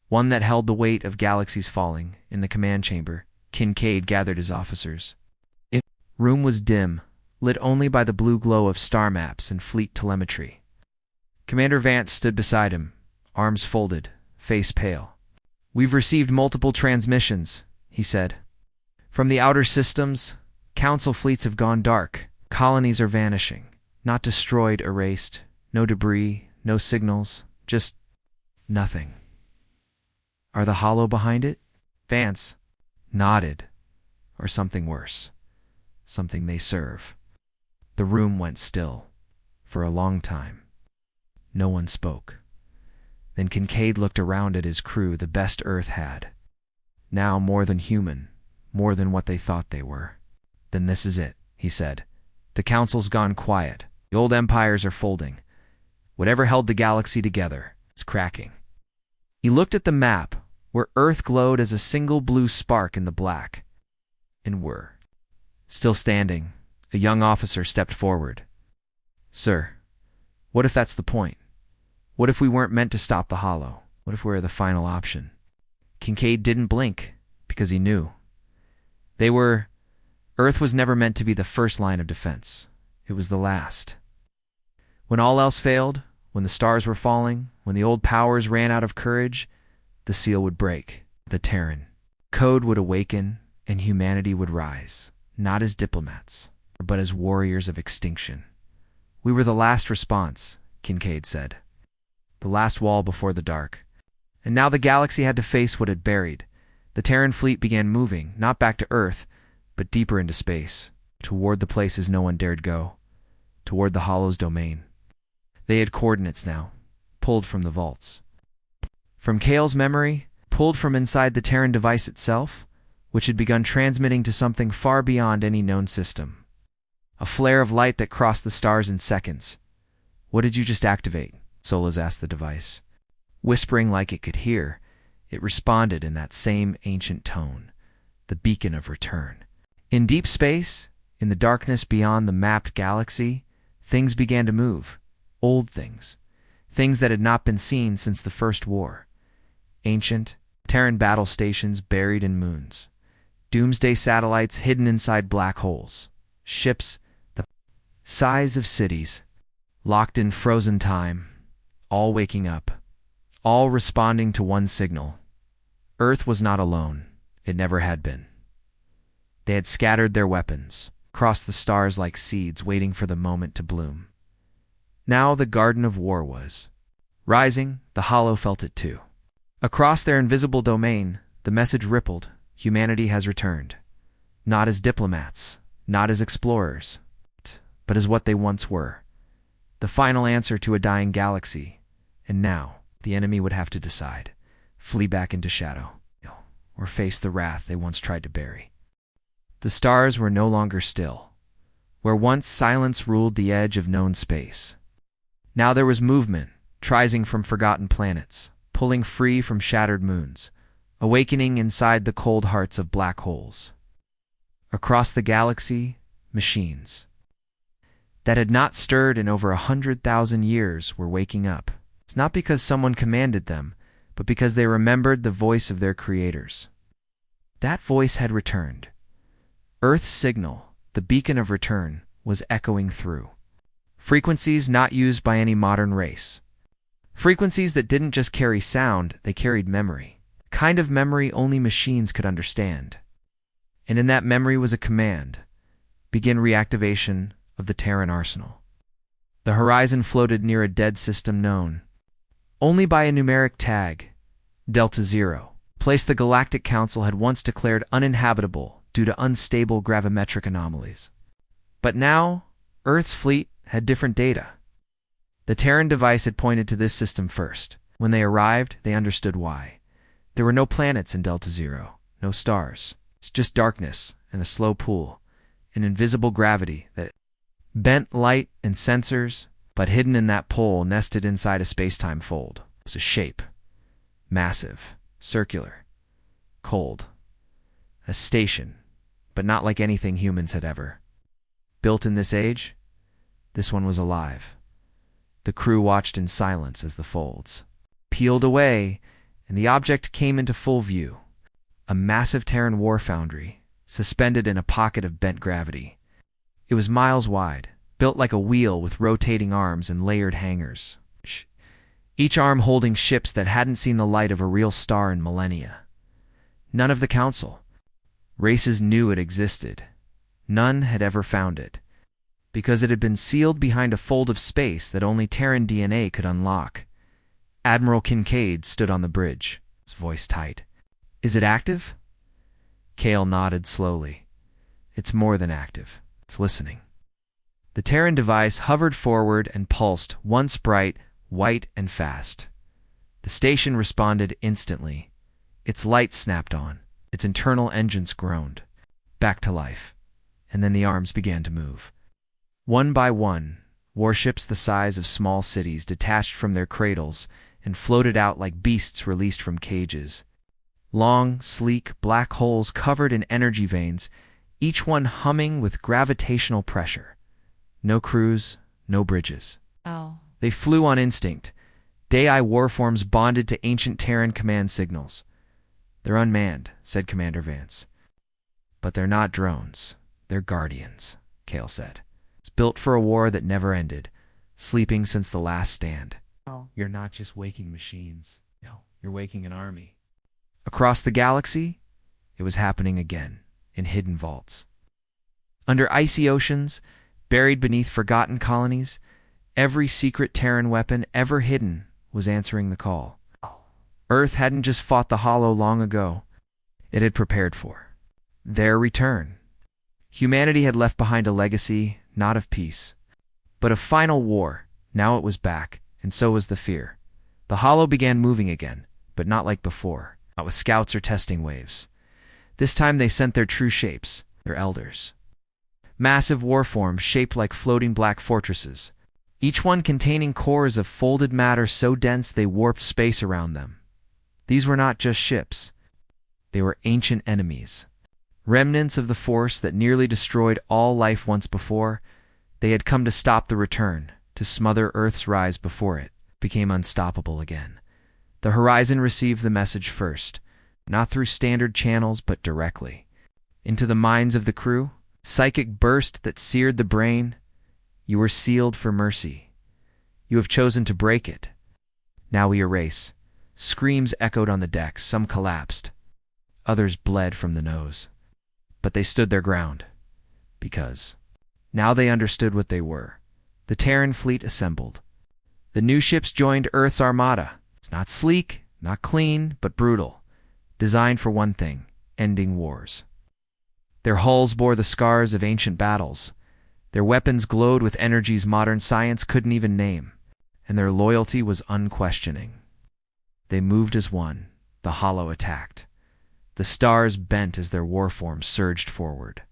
A: One that held the weight of galaxies falling. In the command chamber, Kincaid gathered his officers. The room was dim, lit only by the blue glow of star maps and fleet telemetry. Commander Vance stood beside him, arms folded, face pale. We've received multiple transmissions, he said. From the outer systems, Council fleets have gone dark. Colonies are vanishing. Not destroyed, erased. No debris, no signals, just nothing. Are the Hollow behind it? Vance nodded. Or something worse. Something they serve. The room went still. For a long time. No one spoke. Then Kincaid looked around at his crew, the best Earth had. Now more than human, more than what they thought they were. Then this is it, he said. The Council's gone quiet. The old empires are folding. Whatever held the galaxy together, it's cracking. He looked at the map, where Earth glowed as a single blue spark in the black. And we're still standing. A young officer stepped forward. Sir, what if that's the point? What if we weren't meant to stop the Hollow? What if we're the final option? Kincaid didn't blink, because he knew. Earth was never meant to be the first line of defense. It was the last. When all else failed, when the stars were falling, when the old powers ran out of courage, the seal would break, the Terran. Code would awaken, and humanity would rise, not as diplomats, but as warriors of extinction. We were the last response, Kincaid said. The last wall before the dark. And now the galaxy had to face what it buried. The Terran fleet began moving, not back to Earth, but deeper into space, toward the places no one dared go, toward the Hollow's domain. They had coordinates now, pulled from the vaults. From Kale's memory, pulled from inside the Terran device itself, which had begun transmitting to something far beyond any known system. A flare of light that crossed the stars in seconds. What did you just activate? Solas asked the device. Whispering like it could hear, it responded in that same ancient tone, the beacon of return. In deep space, in the darkness beyond the mapped galaxy, things began to move. Old things. Things that had not been seen since the First War. Ancient, Terran battle stations buried in moons. Doomsday satellites hidden inside black holes. Ships the size of cities, locked in frozen time, all waking up, all responding to one signal. Earth was not alone. It never had been. They had scattered their weapons, crossed the stars like seeds waiting for the moment to bloom. Now the Garden of War was rising. The Hollow felt it too. Across their invisible domain, the message rippled. Humanity has returned. Not as diplomats, not as explorers, but as what they once were. The final answer to a dying galaxy. And now, the enemy would have to decide. Flee back into shadow, or face the wrath they once tried to bury. The stars were no longer still. Where once silence ruled the edge of known space. Now there was movement, rising from forgotten planets, pulling free from shattered moons, awakening inside the cold hearts of black holes. Across the galaxy, machines that had not stirred in over 100,000 years were waking up. It's not because someone commanded them, but because they remembered the voice of their creators. That voice had returned. Earth's signal, the beacon of return, was echoing through. Frequencies not used by any modern race. Frequencies that didn't just carry sound, they carried memory. Kind of memory only machines could understand. And in that memory was a command: begin reactivation of the Terran arsenal. The horizon floated near a dead system known only by a numeric tag, Delta Zero, place the Galactic Council had once declared uninhabitable due to unstable gravimetric anomalies. But now, Earth's fleet had different data. The Terran device had pointed to this system first. When they arrived, they understood why. There were no planets in Delta Zero, no stars. It's just darkness and a slow pool, an invisible gravity that bent light and sensors, but hidden in that pole, nested inside a space-time fold, was a shape. Massive, circular, cold. A station, but not like anything humans had ever built in this age. This one was alive. The crew watched in silence as the folds peeled away, and the object came into full view. A massive Terran war foundry, suspended in a pocket of bent gravity. It was miles wide, built like a wheel with rotating arms and layered hangars, each arm holding ships that hadn't seen the light of a real star in millennia. None of the Council races knew it existed. None had ever found it, because it had been sealed behind a fold of space that only Terran DNA could unlock. Admiral Kincaid stood on the bridge, his voice tight. "Is it active?" Kale nodded slowly. "It's more than active. It's listening." The Terran device hovered forward and pulsed, once bright, white and fast. The station responded instantly. Its lights snapped on. Its internal engines groaned. Back to life. And then the arms began to move. One by one, warships the size of small cities detached from their cradles and floated out like beasts released from cages. Long, sleek, black holes covered in energy veins, each one humming with gravitational pressure. No crews, no bridges.
B: Oh.
A: They flew on instinct. Day-eye warforms bonded to ancient Terran command signals. "They're unmanned," said Commander Vance. "But they're not drones. They're guardians," Kale said. "It's built for a war that never ended, sleeping since the last stand."
B: Oh.
A: "You're not just waking machines. No, you're waking an army." Across the galaxy, it was happening again, in hidden vaults. Under icy oceans, buried beneath forgotten colonies, every secret Terran weapon ever hidden was answering the call. Earth hadn't just fought the Hollow long ago. It had prepared for their return. Humanity had left behind a legacy, not of peace, but of final war. Now it was back, and so was the fear. The Hollow began moving again, but not like before, not with scouts or testing waves. This time they sent their true shapes, their elders. Massive warforms shaped like floating black fortresses, each one containing cores of folded matter so dense they warped space around them. These were not just ships. They were ancient enemies. Remnants of the force that nearly destroyed all life once before. They had come to stop the return, to smother Earth's rise before it became unstoppable again. The horizon received the message first, not through standard channels but directly. Into the minds of the crew, psychic burst that seared the brain. You were sealed for mercy. You have chosen to break it. Now we erase. Screams echoed on the decks, some collapsed. Others bled from the nose. But they stood their ground. Because now they understood what they were. The Terran fleet assembled. The new ships joined Earth's armada. It's not sleek, not clean, but brutal. Designed for one thing: ending wars. Their hulls bore the scars of ancient battles. Their weapons glowed with energies modern science couldn't even name. And their loyalty was unquestioning. They moved as one. The Hollow attacked. The stars bent as their warforms surged forward.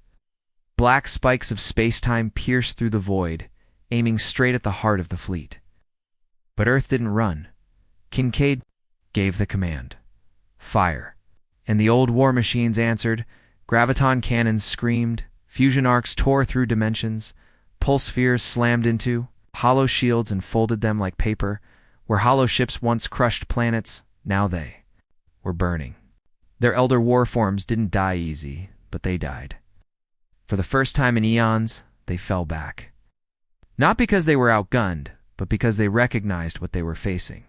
A: Black spikes of space-time pierced through the void, aiming straight at the heart of the fleet. But Earth didn't run. Kincaid gave the command. Fire. And the old war machines answered. Graviton cannons screamed. Fusion arcs tore through dimensions. Pulse spheres slammed into hollow shields and folded them like paper. Where hollow ships once crushed planets, now they were burning. Their elder warforms didn't die easy, but they died. For the first time in eons, they fell back. Not because they were outgunned, but because they recognized what they were facing.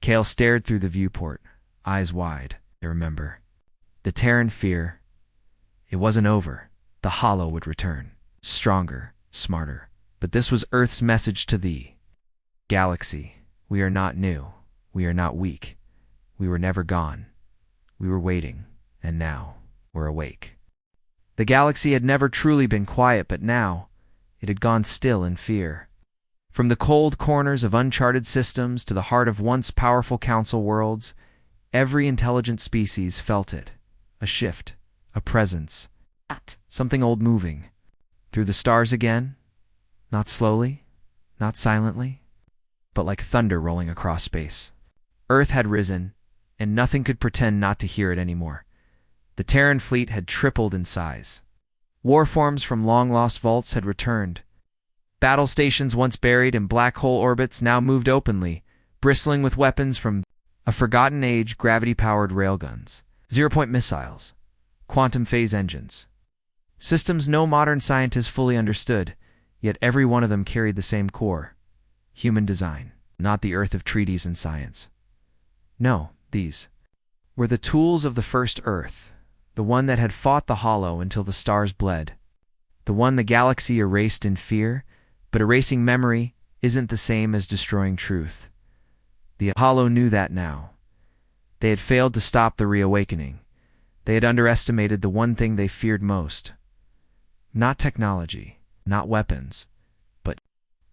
A: Kale stared through the viewport, eyes wide. I remember. The Terran fear. It wasn't over. The Hollow would return. Stronger, smarter. But this was Earth's message to the galaxy. We are not new. We are not weak. We were never gone. We were waiting, and now we're awake. The galaxy had never truly been quiet, but now it had gone still in fear. From the cold corners of uncharted systems to the heart of once powerful council worlds, every intelligent species felt it. A shift, a presence, something old moving. Through the stars again, not slowly, not silently, but like thunder rolling across space. Earth had risen, and nothing could pretend not to hear it anymore. The Terran fleet had tripled in size. Warforms from long-lost vaults had returned. Battle stations once buried in black hole orbits now moved openly, bristling with weapons from a forgotten age, gravity-powered railguns, zero-point missiles, quantum phase engines. Systems no modern scientist fully understood, yet every one of them carried the same core. Human design, not the Earth of treaties and science. No, these were the tools of the first Earth, the one that had fought the Hollow until the stars bled, the one the galaxy erased in fear, but erasing memory isn't the same as destroying truth. The Hollow knew that now. They had failed to stop the reawakening. They had underestimated the one thing they feared most. Not technology, not weapons, but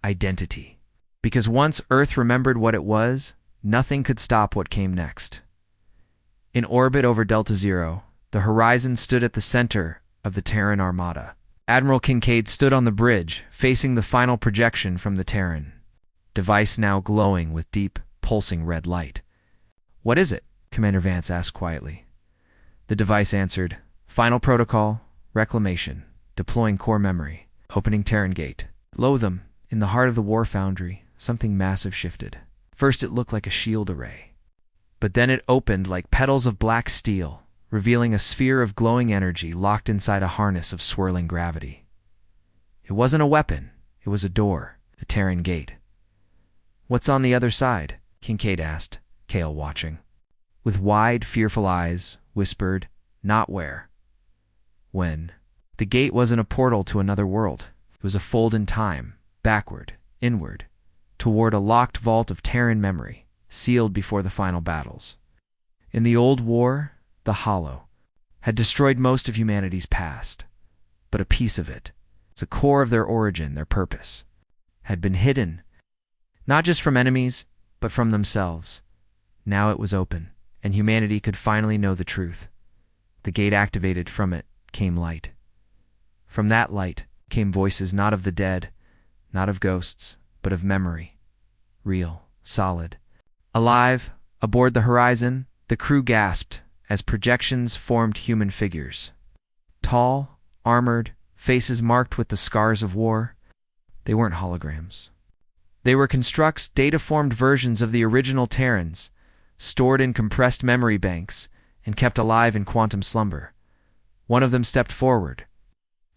A: identity. Because once Earth remembered what it was, nothing could stop what came next. In orbit over Delta Zero, the horizon stood at the center of the Terran armada. Admiral Kincaid stood on the bridge, facing the final projection from the Terran, device now glowing with deep, pulsing red light. "What is it?" Commander Vance asked quietly. The device answered, "Final protocol, reclamation, deploying core memory, opening Terran gate." Below them, in the heart of the war foundry, something massive shifted. First it looked like a shield array, but then it opened like petals of black steel, revealing a sphere of glowing energy locked inside a harness of swirling gravity. It wasn't a weapon, it was a door, the Terran gate. "What's on the other side?" Kincaid asked, Kale watching. With wide, fearful eyes, whispered, "Not where. When." The gate wasn't a portal to another world. It was a fold in time, backward, inward, toward a locked vault of Terran memory, sealed before the final battles. In the old war, the Hollow had destroyed most of humanity's past, but a piece of it, the core of their origin, their purpose, had been hidden, not just from enemies, but from themselves. Now it was open, and humanity could finally know the truth. The gate activated, from it came light. From that light came voices not of the dead, not of ghosts, but of memory. Real, solid, alive. Aboard the horizon, the crew gasped as projections formed human figures. Tall, armored, faces marked with the scars of war. They weren't holograms. They were constructs, data-formed versions of the original Terrans, stored in compressed memory banks and kept alive in quantum slumber. One of them stepped forward.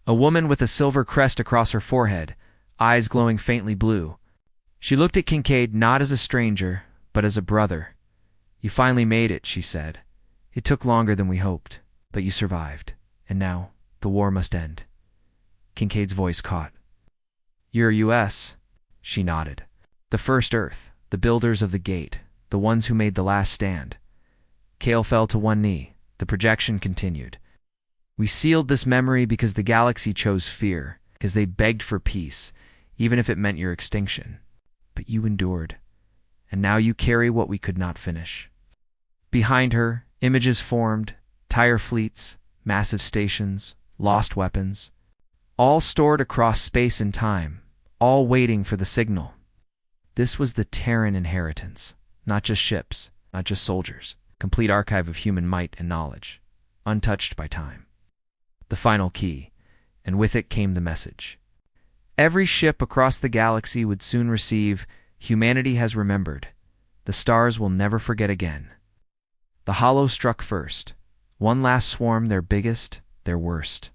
A: A woman with a silver crest across her forehead, eyes glowing faintly blue. She looked at Kincaid not as a stranger, but as a brother. "You finally made it," she said. "It took longer than we hoped, but you survived, and now the war must end." Kincaid's voice caught. "You're US?" She nodded. "The first Earth, the builders of the gate, the ones who made the last stand." Kale fell to one knee. The projection continued. "We sealed this memory because the galaxy chose fear, because they begged for peace, even if it meant your extinction. But you endured, and now you carry what we could not finish." Behind her, images formed, tire fleets, massive stations, lost weapons, all stored across space and time, all waiting for the signal. This was the Terran inheritance, not just ships, not just soldiers, complete archive of human might and knowledge, untouched by time. The final key, and with it came the message. Every ship across the galaxy would soon receive, "Humanity has remembered. The stars will never forget again." The Hollow struck first. One last swarm, their biggest, their worst.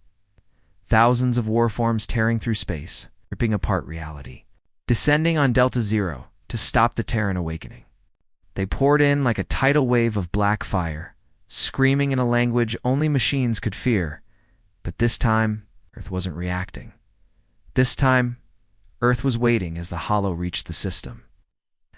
A: Thousands of warforms tearing through space, ripping apart reality, descending on Delta Zero to stop the Terran awakening. They poured in like a tidal wave of black fire, screaming in a language only machines could fear. But this time, Earth wasn't reacting. This time, Earth was waiting as the Hollow reached the system.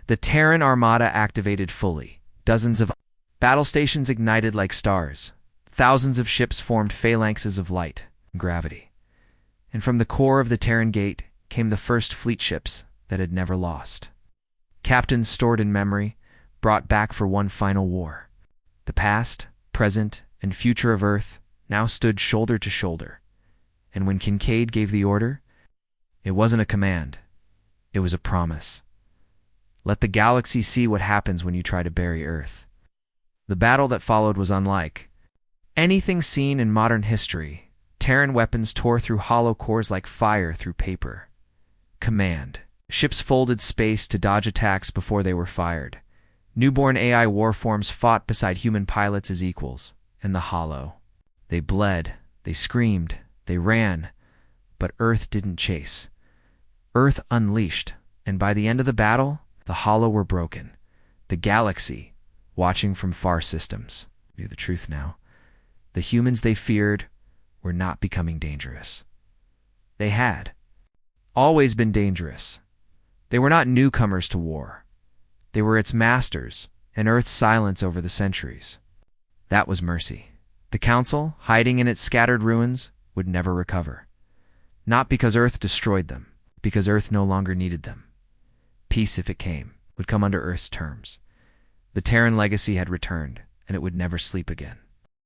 A: The Terran Armada activated fully. Dozens of battle stations ignited like stars. Thousands of ships formed phalanxes of light and gravity. And from the core of the Terran Gate came the first fleet ships that had never lost. Captains stored in memory, brought back for one final war. The past, present, and future of Earth now stood shoulder to shoulder. And when Kincaid gave the order, it wasn't a command. It was a promise. Let the galaxy see what happens when you try to bury Earth. The battle that followed was unlike anything seen in modern history. Terran weapons tore through hollow cores like fire through paper. Command. Ships folded space to dodge attacks before they were fired. Newborn AI warforms fought beside human pilots as equals. In the Hollow, they bled, they screamed, they ran, but Earth didn't chase. Earth unleashed, and by the end of the battle, the Hollow were broken. The galaxy, watching from far systems, knew the truth now. The humans they feared were not becoming dangerous. They had always been dangerous. They were not newcomers to war. They were its masters, and Earth's silence over the centuries. That was mercy. The Council, hiding in its scattered ruins, would never recover. Not because Earth destroyed them, because Earth no longer needed them. Peace, if it came, would come under Earth's terms. The Terran legacy had returned, and it would never sleep again.